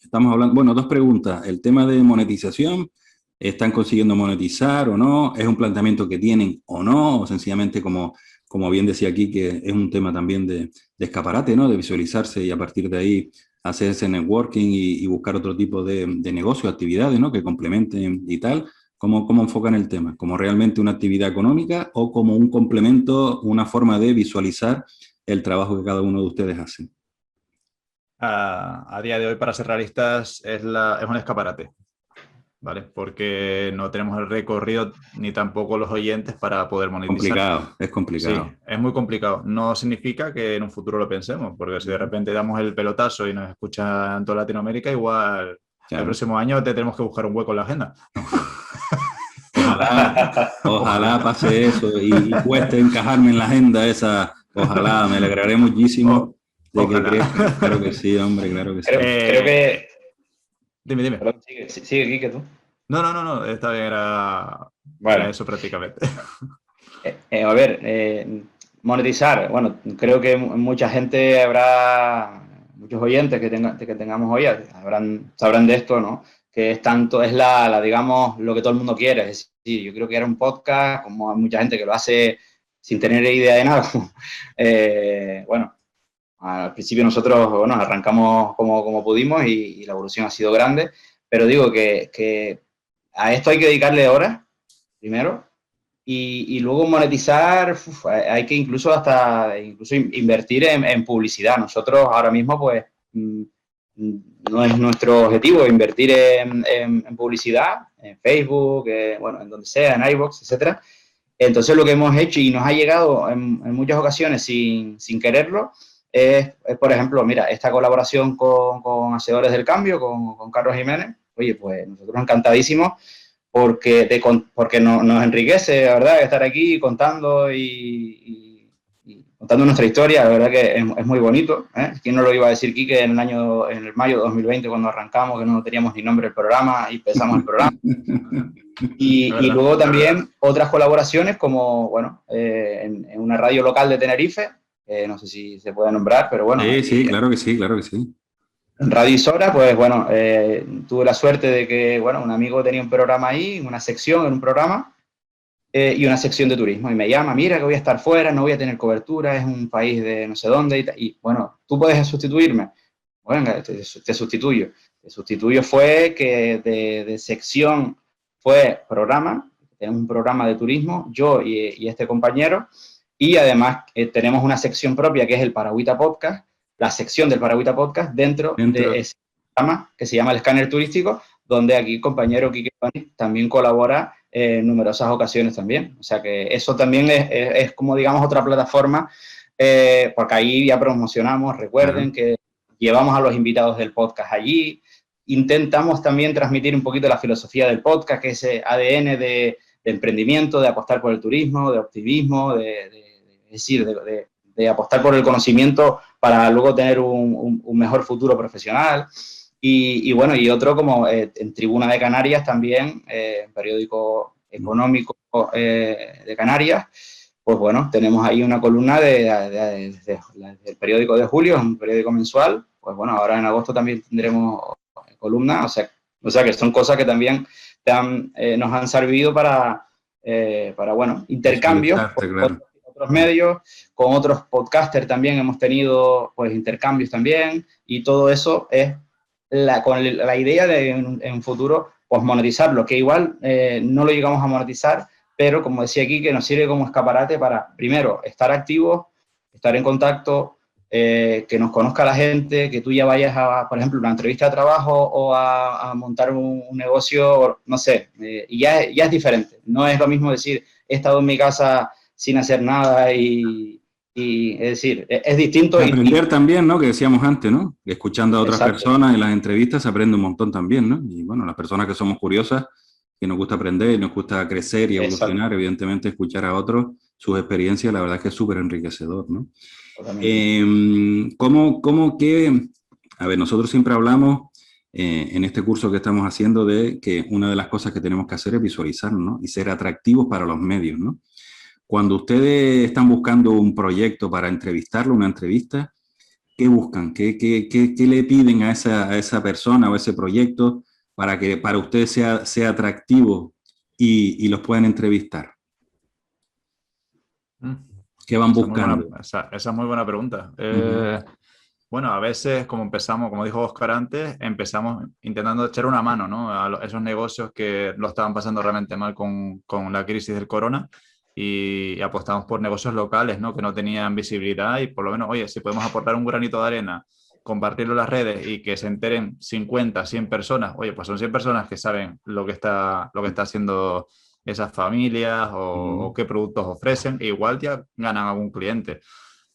estamos hablando? Bueno, dos preguntas. El tema de monetización, ¿están consiguiendo monetizar o no? ¿Es un planteamiento que tienen o no? O sencillamente, como bien decía aquí, que es un tema también de escaparate, ¿no? De visualizarse y a partir de ahí hacer ese networking y buscar otro tipo de negocio, actividades, ¿no? Que complementen y tal. ¿Cómo enfocan el tema? ¿Como realmente una actividad económica o como un complemento, una forma de visualizar el trabajo que cada uno de ustedes hace? A día de hoy, para ser realistas, es un escaparate, ¿vale? Porque no tenemos el recorrido ni tampoco los oyentes para poder monetizar. Es complicado. Sí, es muy complicado. No significa que en un futuro lo pensemos, porque si de repente damos el pelotazo y nos escuchan en toda Latinoamérica, igual el próximo año te tenemos que buscar un hueco en la agenda. Ojalá pase eso y cueste encajarme en la agenda esa. Ojalá, me alegraré muchísimo de que crezca. Claro que sí, hombre, claro que sí. Creo que... Dime. Perdón, sigue aquí, que tú. No, está bien, era eso prácticamente. A ver, monetizar. Bueno, creo que mucha gente muchos oyentes que tengamos hoy sabrán de esto, ¿no? Que es tanto, digamos, lo que todo el mundo quiere. Es decir, yo creo que era un podcast, como hay mucha gente que lo hace sin tener idea de nada. Bueno, al principio nosotros, bueno, arrancamos como pudimos y la evolución ha sido grande, pero digo que a esto hay que dedicarle horas, primero, y luego monetizar, hay que incluso invertir en publicidad. Nosotros ahora mismo, pues, no es nuestro objetivo invertir en publicidad, en Facebook, bueno, en donde sea, en iVoox, etcétera. Entonces lo que hemos hecho y nos ha llegado en muchas ocasiones sin quererlo es, por ejemplo, mira, esta colaboración con Hacedores del Cambio, con Carlos Jiménez. Oye, pues nosotros encantadísimos porque nos enriquece, la verdad, estar aquí contando y contando nuestra historia. La verdad que es muy bonito, ¿eh? ¿Quién no lo iba a decir, Quique, en el mayo de 2020, cuando arrancamos, que no teníamos ni nombre del programa y empezamos el programa? Y luego también otras colaboraciones como, bueno, en una radio local de Tenerife, no sé si se puede nombrar, pero bueno. Sí, claro que sí, claro que sí. En Radio Isora, pues bueno, tuve la suerte de que, bueno, un amigo tenía un programa ahí, una sección en un programa, y una sección de turismo, y me llama, mira que voy a estar fuera, no voy a tener cobertura, es un país de no sé dónde, y bueno, ¿tú puedes sustituirme? Bueno, te sustituyo. Te sustituyo fue que de sección fue programa, tenemos un programa de turismo, yo y este compañero, y además tenemos una sección propia que es el Paragüita Podcast, la sección del Paragüita Podcast dentro de ese programa que se llama El Escáner Turístico, donde aquí el compañero Quique también colabora en numerosas ocasiones también. O sea que eso también es como, digamos, otra plataforma, porque ahí ya promocionamos, recuerden que llevamos a los invitados del podcast allí intentamos también transmitir un poquito la filosofía del podcast, que es ese ADN de emprendimiento, de apostar por el turismo, de optimismo, es decir, de apostar por el conocimiento para luego tener un mejor futuro profesional. Y bueno, y otro como en Tribuna de Canarias también, periódico económico de Canarias, pues bueno, tenemos ahí una columna del periódico de julio, es un periódico mensual, pues bueno, ahora en agosto también tendremos columna, o sea que son cosas que también nos han servido para bueno, intercambios con otros medios, con otros podcasters también hemos tenido pues intercambios también, y todo eso es con la idea de en un futuro pues monetizarlo, que igual no lo llegamos a monetizar, pero como decía aquí, que nos sirve como escaparate para, primero, estar activos, estar en contacto, que nos conozca la gente, que tú ya vayas a, por ejemplo, una entrevista de trabajo o a montar un negocio, no sé, y ya es diferente. No es lo mismo decir, he estado en mi casa sin hacer nada y es decir, es distinto. Aprender también, ¿no? Que decíamos antes, ¿no? Escuchando a otras Exacto. personas en las entrevistas se aprende un montón también, ¿no? Y bueno, las personas que somos curiosas, que nos gusta aprender y nos gusta crecer y evolucionar, exacto, evidentemente escuchar a otros, sus experiencias, la verdad es que es súper enriquecedor, ¿no? ¿Cómo que, a ver, nosotros siempre hablamos en este curso que estamos haciendo de que una de las cosas que tenemos que hacer es visualizarnos, ¿no? Y ser atractivos para los medios, ¿no? Cuando ustedes están buscando un proyecto para entrevistarlo, una entrevista, ¿qué buscan? ¿Qué le piden a esa persona o a ese proyecto para que para ustedes sea atractivo y los puedan entrevistar? ¿Qué van buscando? Esa es muy buena pregunta. Bueno, a veces, como empezamos, como dijo Óscar antes, empezamos intentando echar una mano, ¿no? A esos negocios que lo estaban pasando realmente mal con la crisis del corona, y apostamos por negocios locales, ¿no? Que no tenían visibilidad, y por lo menos, oye, si podemos aportar un granito de arena, compartirlo en las redes y que se enteren 50, 100 personas, oye, pues son 100 personas que saben lo que está haciendo esas familias o qué productos ofrecen, e igual ya ganan algún cliente.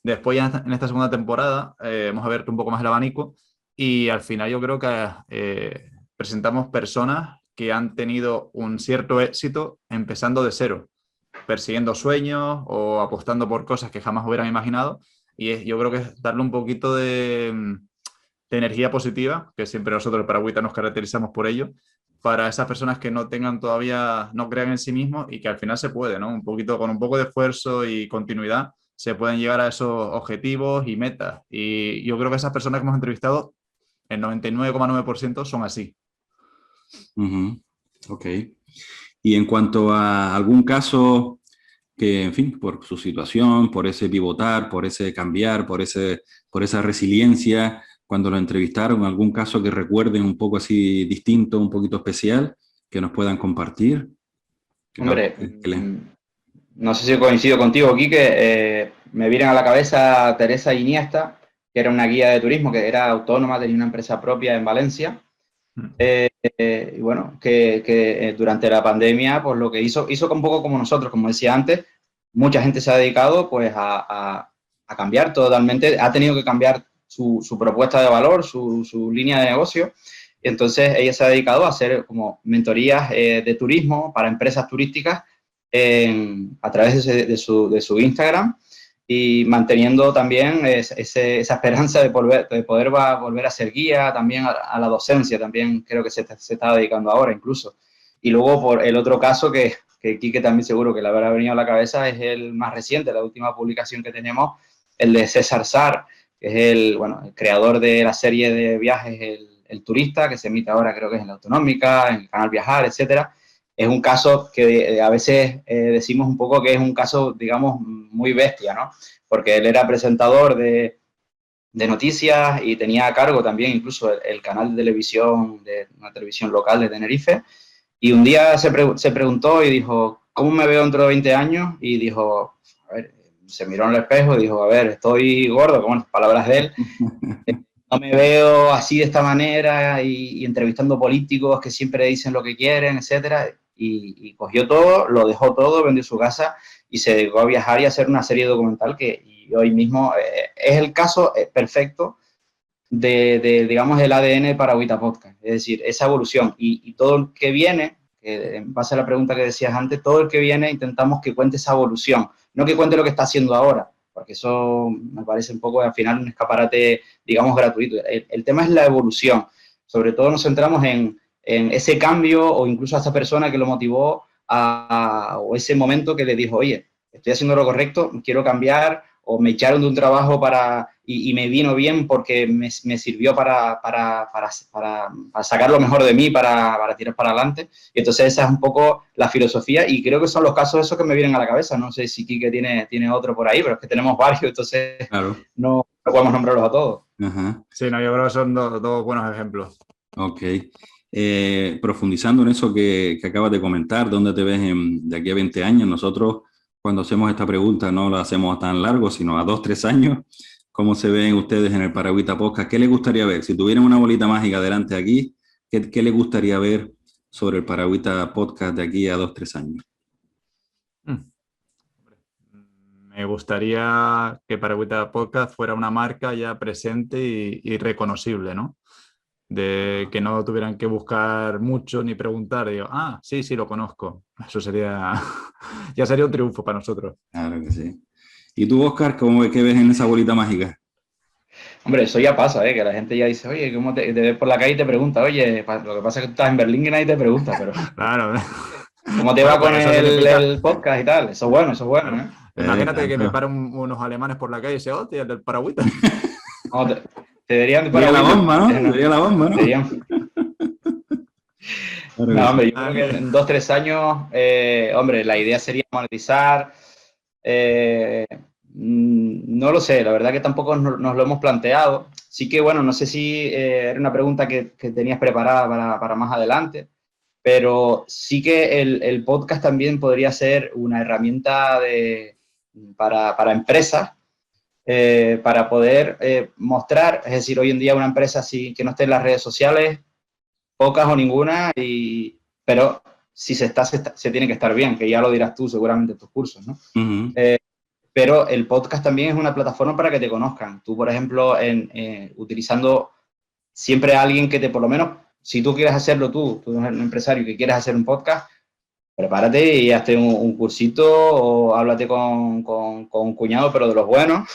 Después ya en esta segunda temporada hemos abierto un poco más el abanico, y al final yo creo que presentamos personas que han tenido un cierto éxito empezando de cero, persiguiendo sueños o apostando por cosas que jamás hubieran imaginado, y yo creo que es darle un poquito de energía positiva, que siempre nosotros el Paragüita nos caracterizamos por ello, para esas personas que no tengan todavía, no crean en sí mismos, y que al final se puede, ¿no? Con un poco de esfuerzo y continuidad se pueden llegar a esos objetivos y metas. Y yo creo que esas personas que hemos entrevistado, el 99,9% son así. Ok. Y en cuanto a algún caso que, en fin, por su situación, por ese pivotar, por ese cambiar, por esa resiliencia, cuando lo entrevistaron, algún caso que recuerden un poco así distinto, un poquito especial, que nos puedan compartir. Hombre, no sé si coincido contigo aquí, que me vienen a la cabeza Teresa Iniesta, que era una guía de turismo, que era autónoma, tenía una empresa propia en Valencia. Y bueno, que durante la pandemia, pues lo que hizo un poco como nosotros, como decía antes, mucha gente se ha dedicado pues a cambiar totalmente, ha tenido que cambiar su propuesta de valor, su línea de negocio. Y entonces ella se ha dedicado a hacer como mentorías de turismo para empresas turísticas a través de su Instagram, y manteniendo también esa esperanza de poder volver a ser guía, también a la docencia, también creo que se está dedicando ahora incluso. Y luego por el otro caso que Quique también seguro que le habrá venido a la cabeza, es el más reciente, la última publicación que tenemos, el de César Sar, que es el creador de la serie de viajes El Turista, que se emite ahora creo que es en la Autonómica, en el canal Viajar, etcétera. Es un caso que a veces decimos un poco que es un caso, digamos, muy bestia, ¿no? Porque él era presentador de noticias y tenía a cargo también incluso el canal de televisión, de una televisión local de Tenerife. Y un día se preguntó y dijo, ¿cómo me veo dentro de 20 años? Y dijo, a ver, se miró en el espejo y dijo, a ver, estoy gordo, como las palabras de él. No me veo así de esta manera y entrevistando políticos que siempre dicen lo que quieren, etcétera. Y cogió todo, lo dejó todo, vendió su casa y se dedicó a viajar y a hacer una serie documental que hoy mismo es el caso perfecto digamos, el ADN de Paragüita Podcast. Es decir, esa evolución. Y todo el que viene, en base a la pregunta que decías antes, todo el que viene intentamos que cuente esa evolución, no que cuente lo que está haciendo ahora, porque eso me parece un poco, al final, un escaparate, digamos, gratuito. El tema es la evolución. Sobre todo nos centramos en ese cambio o incluso a esa persona que lo motivó o ese momento que le dijo, oye, estoy haciendo lo correcto, quiero cambiar, o me echaron de un trabajo y me vino bien porque me sirvió para sacar lo mejor de mí, para tirar para adelante. Y entonces esa es un poco la filosofía y creo que son los casos esos que me vienen a la cabeza. No sé si Quique tiene otro por ahí, pero es que tenemos varios, entonces Claro. no podemos nombrarlos a todos. Ajá. Sí, no, yo creo que son dos buenos ejemplos. Ok. Profundizando en eso que acabas de comentar, ¿dónde te ves de aquí a 20 años? Nosotros, cuando hacemos esta pregunta, no la hacemos a tan largo, sino a 2, 3 años. ¿Cómo se ven ustedes en el Paragüita Podcast? ¿Qué les gustaría ver? Si tuvieran una bolita mágica delante aquí, ¿qué les gustaría ver sobre el Paragüita Podcast de aquí a 2, 3 años? Me gustaría que Paragüita Podcast fuera una marca ya presente y reconocible, ¿no? De que no tuvieran que buscar mucho ni preguntar. Digo, sí, lo conozco. Eso ya sería un triunfo para nosotros. Claro que sí. ¿Y tú, Oscar, qué ves en esa bolita mágica? Hombre, eso ya pasa, que la gente ya dice, oye, ¿cómo te ves por la calle y te pregunta? Oye, lo que pasa es que tú estás en Berlín y nadie te pregunta, pero Claro. ¿cómo te va con el podcast y tal? Eso es bueno, ¿eh? Imagínate que me paran unos alemanes por la calle y dicen, hostia, el del Paragüita. No, te deberían de Sería la bomba, ¿no? Sería la bomba, ¿no? No, hombre, yo creo que en 2, 3 años, hombre, la idea sería monetizar. No lo sé, la verdad que tampoco nos lo hemos planteado. Sí que, bueno, no sé si era una pregunta que tenías preparada para más adelante, pero sí que el podcast también podría ser una herramienta para empresas, para poder mostrar, es decir, hoy en día una empresa que no esté en las redes sociales, pocas o ninguna, pero si se tiene que estar bien, que ya lo dirás tú seguramente en tus cursos, ¿no? Uh-huh. Pero el podcast también es una plataforma para que te conozcan. Tú, por ejemplo, utilizando siempre a alguien que por lo menos, si tú quieres hacerlo tú eres un empresario que quieres hacer un podcast, prepárate y hazte un cursito o háblate con un cuñado, pero de los buenos,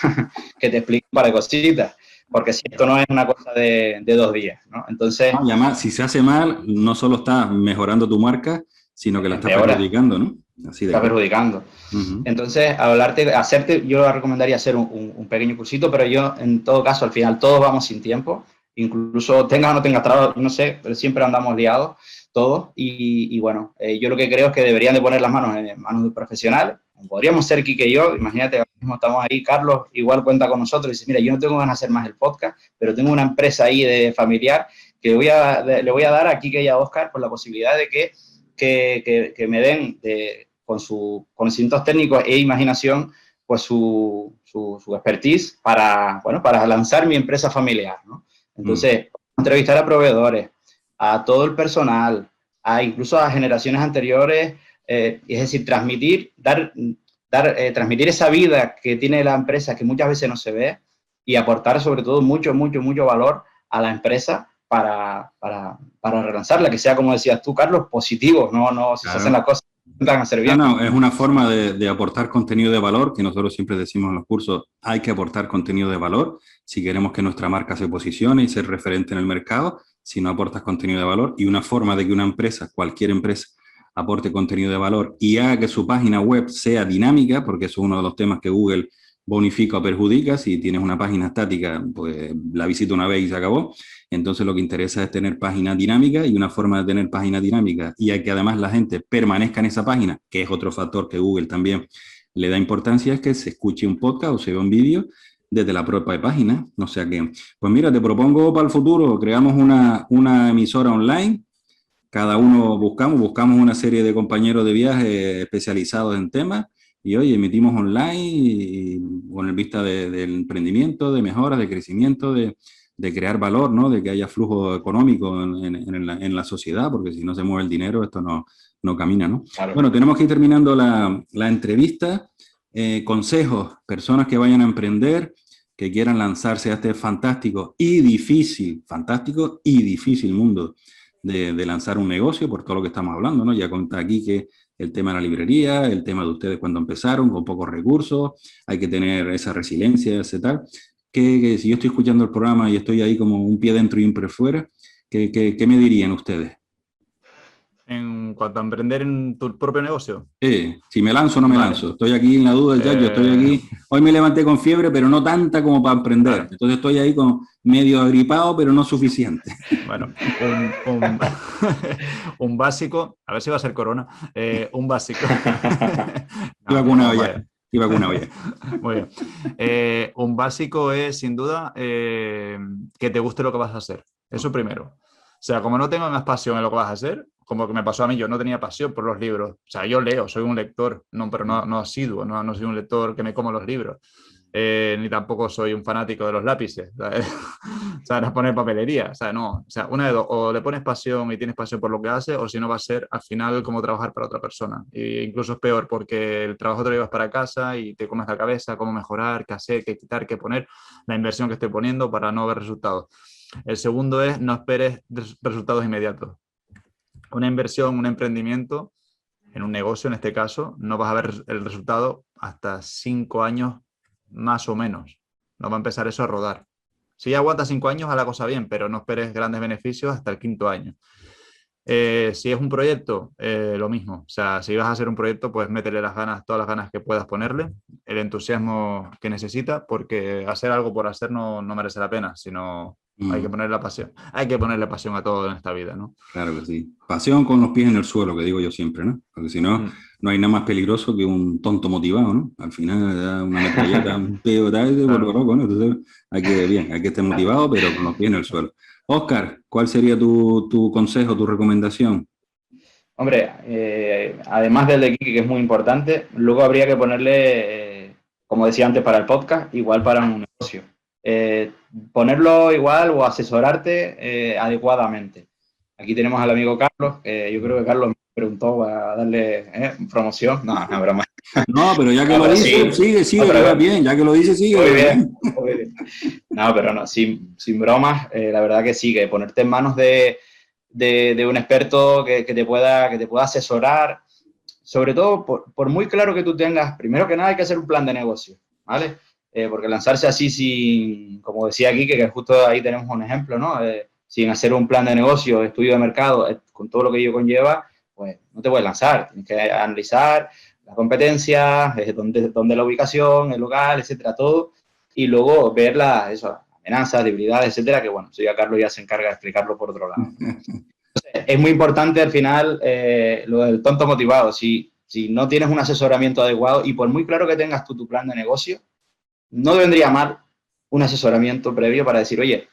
que te explique un par de cositas. Porque si esto no es una cosa de 2 días, ¿no? Entonces... y además, si se hace mal, no solo estás mejorando tu marca, sino que la estás perjudicando, ¿no? Así de está perjudicando. Uh-huh. Entonces, yo recomendaría hacer un pequeño cursito, pero yo, en todo caso, al final, todos vamos sin tiempo, incluso tengas o no tengas trabajo, no sé, pero siempre andamos liados, todos, y bueno, yo lo que creo es que deberían de poner las manos en manos de profesionales. Podríamos ser Quique y yo, imagínate, ahora mismo estamos ahí, Carlos igual cuenta con nosotros y dice, mira, yo no tengo ganas de hacer más el podcast, pero tengo una empresa ahí de familiar que le voy a dar a Quique y a Oscar por la posibilidad de que me den con sus conocimientos técnicos e imaginación, pues su expertise para lanzar mi empresa familiar, ¿no? Entonces, entrevistar a proveedores, a todo el personal, incluso a generaciones anteriores, es decir, transmitir esa vida que tiene la empresa, que muchas veces no se ve, y aportar sobre todo mucho valor a la empresa para relanzarla, que sea, como decías tú, Carlos, positivo, no si claro. Se hacen las cosas van a ser bien. No, es una forma de aportar contenido de valor, que nosotros siempre decimos en los cursos, hay que aportar contenido de valor si queremos que nuestra marca se posicione y ser referente en el mercado. Si no aportas contenido de valor, y una forma de que una empresa, cualquier empresa, aporte contenido de valor y haga que su página web sea dinámica, porque eso es uno de los temas que Google bonifica o perjudica. Si tienes una página estática, pues la visita una vez y se acabó. Entonces lo que interesa es tener página dinámica, y una forma de tener página dinámica y a que además la gente permanezca en esa página, que es otro factor que Google también le da importancia, es que se escuche un podcast o se vea un vídeo desde la propia página. O sea que, pues mira, te propongo para el futuro, creamos una emisora online, cada uno buscamos una serie de compañeros de viaje especializados en temas, y hoy emitimos online y con el vista del emprendimiento, de mejoras, de crecimiento, de crear valor, ¿no? De que haya flujo económico en la sociedad, porque si no se mueve el dinero, esto no camina, ¿no? Claro. Bueno, tenemos que ir terminando la entrevista. Consejos, personas que vayan a emprender, que quieran lanzarse a este fantástico y difícil mundo de lanzar un negocio, por todo lo que estamos hablando, ¿no? Ya conta aquí que el tema de la librería, el tema de ustedes cuando empezaron, con pocos recursos, hay que tener esa resiliencia, ese tal, que si yo estoy escuchando el programa y estoy ahí como un pie dentro y un pie fuera, ¿qué me dirían ustedes? En cuanto a emprender en tu propio negocio. Si me lanzo o no me lanzo. Estoy aquí en la duda, ya, yo estoy aquí. Hoy me levanté con fiebre, pero no tanta como para emprender. Claro. Entonces estoy ahí con medio agripado, pero no suficiente. Bueno, un básico, a ver si va a ser corona, un básico. Estoy vacunado ya. Estoy vacunado ya. Muy bien. Un básico es, sin duda, que te guste lo que vas a hacer. Eso primero. O sea, como no tengas pasión en lo que vas a hacer, como que me pasó a mí, yo no tenía pasión por los libros. O sea, yo leo, soy un lector, pero no asiduo, no soy un lector que me como los libros. Ni tampoco soy un fanático de los lápices, ¿sabes? O sea, no poner papelería, o sea, no. O sea, una de dos, o le pones pasión y tienes pasión por lo que haces, o si no va a ser al final como trabajar para otra persona. E incluso es peor porque el trabajo te lo llevas para casa y te comes la cabeza, cómo mejorar, qué hacer, qué quitar, qué poner, la inversión que estoy poniendo para no ver resultados. El segundo es no esperes resultados inmediatos. Una inversión, un emprendimiento, en un negocio en este caso, no vas a ver el resultado hasta 5 años más o menos. No va a empezar eso a rodar. Si aguantas 5 años, haz la cosa bien, pero no esperes grandes beneficios hasta el 5.º año. Si es un proyecto, lo mismo. O sea, si vas a hacer un proyecto, pues métele las ganas, todas las ganas que puedas ponerle, el entusiasmo que necesita, porque hacer algo por hacer no merece la pena, sino hay que ponerle la pasión. Hay que ponerle pasión a todo en esta vida, ¿no? Claro que sí. Pasión con los pies en el suelo, que digo yo siempre, ¿no? Porque si no, no hay nada más peligroso que un tonto motivado, ¿no? Al final da una metralleta, un peo, tal, y vuelve loco, ¿no? Entonces hay que estar motivado, pero con los pies en el suelo. Óscar, ¿cuál sería tu consejo, tu recomendación? Hombre, además del de Kiki, que es muy importante, luego habría que ponerle, como decía antes para el podcast, igual para un negocio. Ponerlo igual o asesorarte adecuadamente. Aquí tenemos al amigo Carlos, que yo creo que Carlos me preguntó a darle promoción. No, broma. No, pero ya que lo dice, sigue, que va bien. Ya que lo dice, sigue. Muy bien. No, pero no, sin bromas, la verdad que sí, que ponerte en manos de un experto que te pueda asesorar, sobre todo por muy claro que tú tengas, primero que nada hay que hacer un plan de negocio, ¿vale? Porque lanzarse así sin, como decía aquí, que justo ahí tenemos un ejemplo, ¿no? Sin hacer un plan de negocio, estudio de mercado, con todo lo que ello conlleva, pues no te puedes lanzar. Tienes que analizar las competencias, dónde la ubicación, el local, etcétera, todo, y luego ver las amenazas, debilidades, etcétera, que bueno, eso ya Carlos ya se encarga de explicarlo por otro lado. Entonces, es muy importante al final lo del tonto motivado. Si no tienes un asesoramiento adecuado y por muy claro que tengas tú tu plan de negocio, no vendría mal un asesoramiento previo para decir, oye,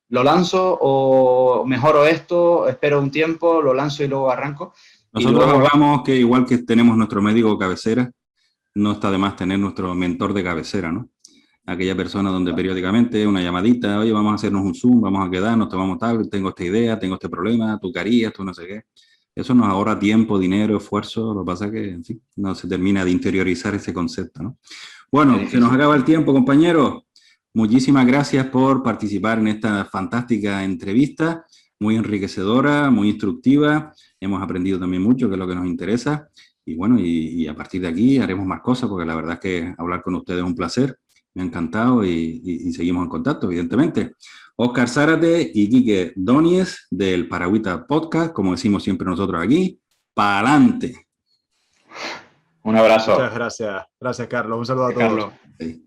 ¿lo lanzo o mejoro esto, espero un tiempo, lo lanzo y luego arranco? Nosotros hablamos que igual que tenemos nuestro médico cabecera, no está de más tener nuestro mentor de cabecera, ¿no? Aquella persona donde periódicamente una llamadita, oye, vamos a hacernos un Zoom, vamos a quedarnos, tomamos tal, tengo esta idea, tengo este problema, tú qué harías, tú no sé qué. Eso nos ahorra tiempo, dinero, esfuerzo, lo que pasa es que, en fin, no se termina de interiorizar ese concepto, ¿no? Bueno, se nos acaba el tiempo, compañeros. Muchísimas gracias por participar en esta fantástica entrevista, muy enriquecedora, muy instructiva. Hemos aprendido también mucho, que es lo que nos interesa. Y bueno, y a partir de aquí haremos más cosas, porque la verdad es que hablar con ustedes es un placer. Me ha encantado y seguimos en contacto, evidentemente. Óscar Zárate y Quique Doniez del Paragüita Podcast, como decimos siempre nosotros aquí, ¡pa'lante! Un abrazo. Muchas gracias. Gracias, Carlos. Un saludo a todos. Sí.